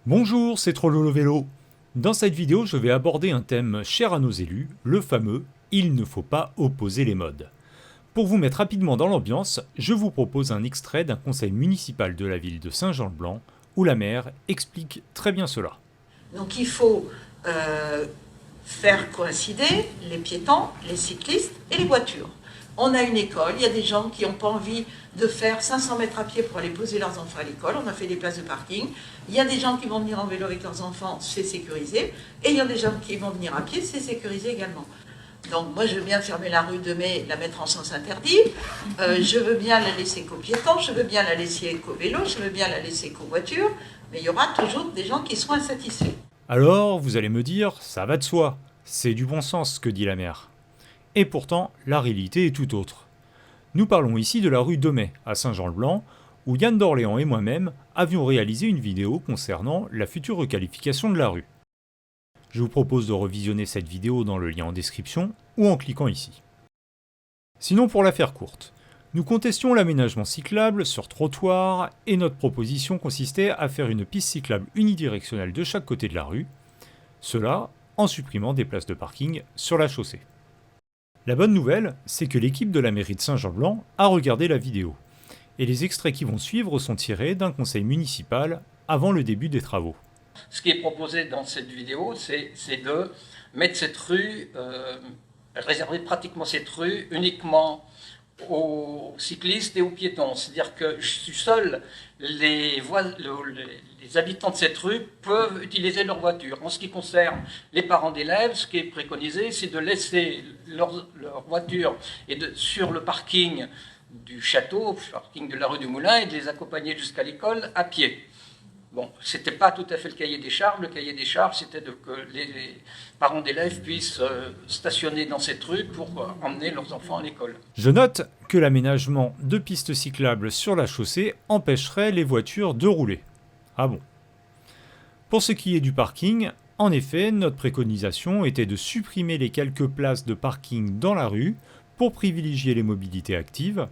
Bonjour, c'est Trollolo Vélo. Dans cette vidéo, je vais aborder un thème cher à nos élus, le fameux « Il ne faut pas opposer les modes ». Pour vous mettre rapidement dans l'ambiance, je vous propose un extrait d'un conseil municipal de la ville de Saint-Jean-le-Blanc, où la maire explique très bien cela. Donc il faut faire coïncider les piétons, les cyclistes et les voitures. On a une école, il y a des gens qui n'ont pas envie de faire 500 mètres à pied pour aller poser leurs enfants à l'école, on a fait des places de parking. Il y a des gens qui vont venir en vélo avec leurs enfants, c'est sécurisé. Et il y a des gens qui vont venir à pied, c'est sécurisé également. Donc moi je veux bien fermer la rue de Mai, la mettre en sens interdit, je veux bien la laisser qu'aux piétons, je veux bien la laisser qu'aux vélos, je veux bien la laisser qu'aux voitures, mais il y aura toujours des gens qui seront insatisfaits. Alors, vous allez me dire, ça va de soi, c'est du bon sens ce que dit la maire. Et pourtant, la réalité est tout autre. Nous parlons ici de la rue de Mai, à Saint-Jean-le-Blanc, où Yann d'Orléans et moi-même avions réalisé une vidéo concernant la future requalification de la rue. Je vous propose de revisionner cette vidéo dans le lien en description ou en cliquant ici. Sinon, pour la faire courte, nous contestions l'aménagement cyclable sur trottoir et notre proposition consistait à faire une piste cyclable unidirectionnelle de chaque côté de la rue, cela en supprimant des places de parking sur la chaussée. La bonne nouvelle, c'est que l'équipe de la mairie de Saint-Jean-Blanc a regardé la vidéo, et les extraits qui vont suivre sont tirés d'un conseil municipal avant le début des travaux. Ce qui est proposé dans cette vidéo, c'est de mettre cette rue, réserver pratiquement cette rue uniquement aux cyclistes et aux piétons. C'est-à-dire que je suis seul, les habitants de cette rue peuvent utiliser leur voiture. En ce qui concerne les parents d'élèves, ce qui est préconisé, c'est de laisser leur voiture sur le parking du château, le parking de la rue du Moulin, et de les accompagner jusqu'à l'école à pied. Bon, ce n'était pas tout à fait le cahier des charges. Le cahier des charges, c'était que les parents d'élèves puissent stationner dans cette rue pour emmener leurs enfants à l'école. Je note que l'aménagement de pistes cyclables sur la chaussée empêcherait les voitures de rouler. Ah bon. Pour ce qui est du parking, en effet, notre préconisation était de supprimer les quelques places de parking dans la rue pour privilégier les mobilités actives,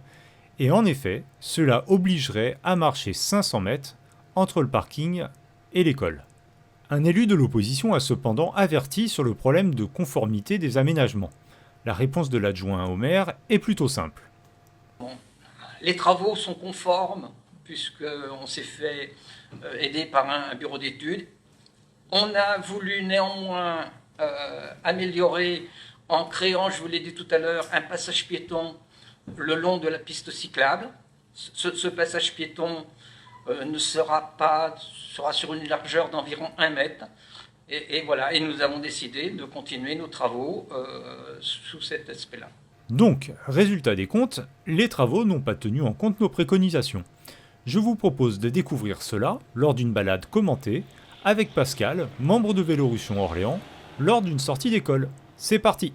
et en effet, cela obligerait à marcher 500 mètres entre le parking et l'école. Un élu de l'opposition a cependant averti sur le problème de conformité des aménagements. La réponse de l'adjoint au maire est plutôt simple. Bon, les travaux sont conformes, puisqu'on s'est fait aider par un bureau d'études. On a voulu néanmoins améliorer en créant, je vous l'ai dit tout à l'heure, un passage piéton le long de la piste cyclable. Ce passage piéton sera sur une largeur d'environ 1 mètre. Et voilà, et nous avons décidé de continuer nos travaux sous cet aspect-là. Donc, résultat des comptes, les travaux n'ont pas tenu en compte nos préconisations. Je vous propose de découvrir cela lors d'une balade commentée avec Pascal, membre de Vélorussion Orléans, lors d'une sortie d'école. C'est parti!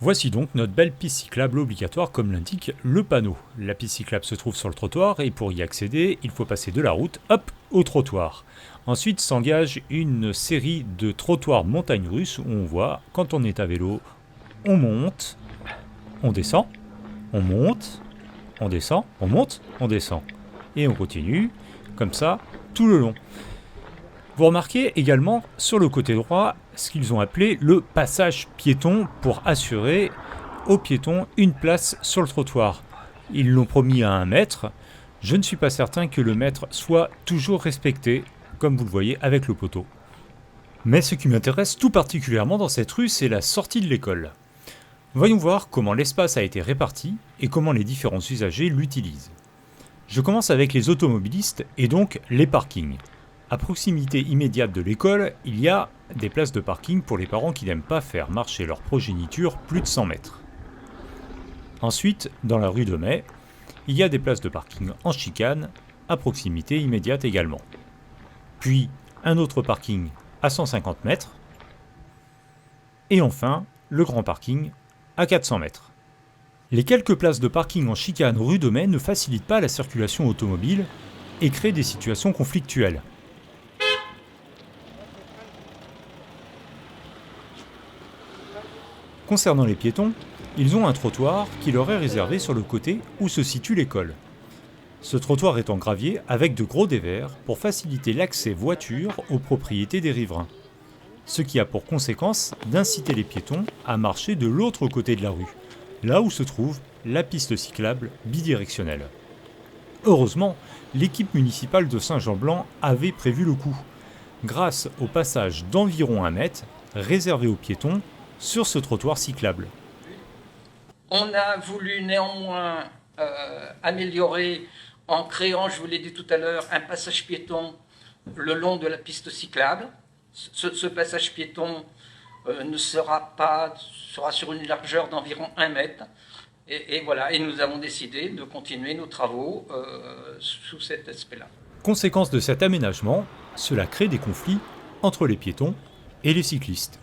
Voici donc notre belle piste cyclable obligatoire comme l'indique le panneau. La piste cyclable se trouve sur le trottoir et pour y accéder, il faut passer de la route, hop, au trottoir. Ensuite s'engage une série de trottoirs montagnes russes où on voit, quand on est à vélo, on monte, on descend, on monte, on descend, on monte, on descend. Et on continue, comme ça, tout le long. Vous remarquez également sur le côté droit ce qu'ils ont appelé le passage piéton pour assurer aux piétons une place sur le trottoir. Ils l'ont promis à 1 mètre. Je ne suis pas certain que le mètre soit toujours respecté, comme vous le voyez avec le poteau. Mais ce qui m'intéresse tout particulièrement dans cette rue, c'est la sortie de l'école. Voyons voir comment l'espace a été réparti et comment les différents usagers l'utilisent. Je commence avec les automobilistes et donc les parkings. À proximité immédiate de l'école, il y a des places de parking pour les parents qui n'aiment pas faire marcher leur progéniture plus de 100 mètres. Ensuite, dans la rue de Mai, il y a des places de parking en chicane, à proximité immédiate également. Puis, un autre parking à 150 mètres. Et enfin, le grand parking à 400 mètres. Les quelques places de parking en chicane rue de Mai ne facilitent pas la circulation automobile et créent des situations conflictuelles. Concernant les piétons, ils ont un trottoir qui leur est réservé sur le côté où se situe l'école. Ce trottoir est en gravier avec de gros dévers pour faciliter l'accès voiture aux propriétés des riverains. Ce qui a pour conséquence d'inciter les piétons à marcher de l'autre côté de la rue, là où se trouve la piste cyclable bidirectionnelle. Heureusement, l'équipe municipale de Saint-Jean-Blanc avait prévu le coup, grâce au passage d'environ 1 mètre réservé aux piétons sur ce trottoir cyclable. On a voulu néanmoins améliorer en créant, je vous l'ai dit tout à l'heure, un passage piéton le long de la piste cyclable. Ce passage piéton sera sur une largeur d'environ 1 mètre. Et voilà, et nous avons décidé de continuer nos travaux sous cet aspect-là. Conséquence de cet aménagement, cela crée des conflits entre les piétons et les cyclistes.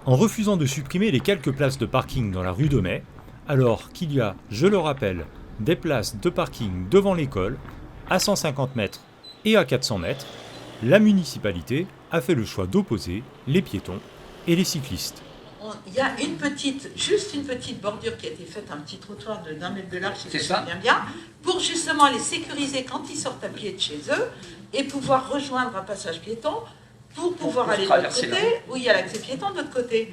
En refusant de supprimer les quelques places de parking dans la rue de Mai, alors qu'il y a, je le rappelle, des places de parking devant l'école, à 150 mètres et à 400 mètres, la municipalité a fait le choix d'opposer les piétons et les cyclistes. Il y a juste une petite bordure qui a été faite, un petit trottoir d'1 mètre de large, si C'est ça. bien, pour justement les sécuriser quand ils sortent à pied de chez eux et pouvoir rejoindre un passage piéton pour pouvoir aller de l'autre côté, où il y a l'accès piéton de l'autre côté.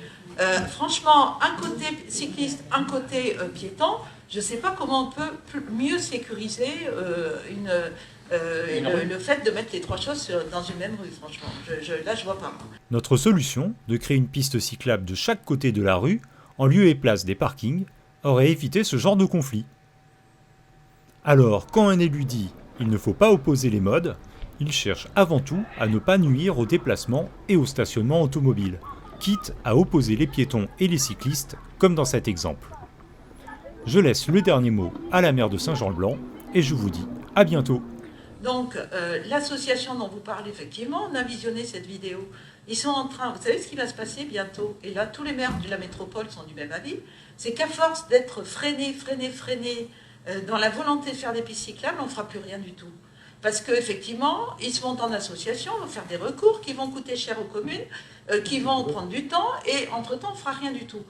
Franchement, un côté cycliste, un côté piéton, je ne sais pas comment on peut mieux sécuriser le fait de mettre les 3 choses dans une même rue, franchement. Là, je vois pas. Notre solution, de créer une piste cyclable de chaque côté de la rue, en lieu et place des parkings, aurait évité ce genre de conflit. Alors, quand un élu dit « il ne faut pas opposer les modes », il cherche avant tout à ne pas nuire au déplacement et au stationnement automobile, quitte à opposer les piétons et les cyclistes, comme dans cet exemple. Je laisse le dernier mot à la maire de Saint-Jean-le-Blanc et je vous dis à bientôt. Donc, l'association dont vous parlez, effectivement, on a visionné cette vidéo. Ils sont en train, vous savez ce qui va se passer bientôt, et là, tous les maires de la métropole sont du même avis, c'est qu'à force d'être freinés dans la volonté de faire des pistes cyclables, on ne fera plus rien du tout. Parce qu'effectivement, ils se montent en association, vont faire des recours qui vont coûter cher aux communes, qui vont prendre du temps, et entre-temps, on ne fera rien du tout.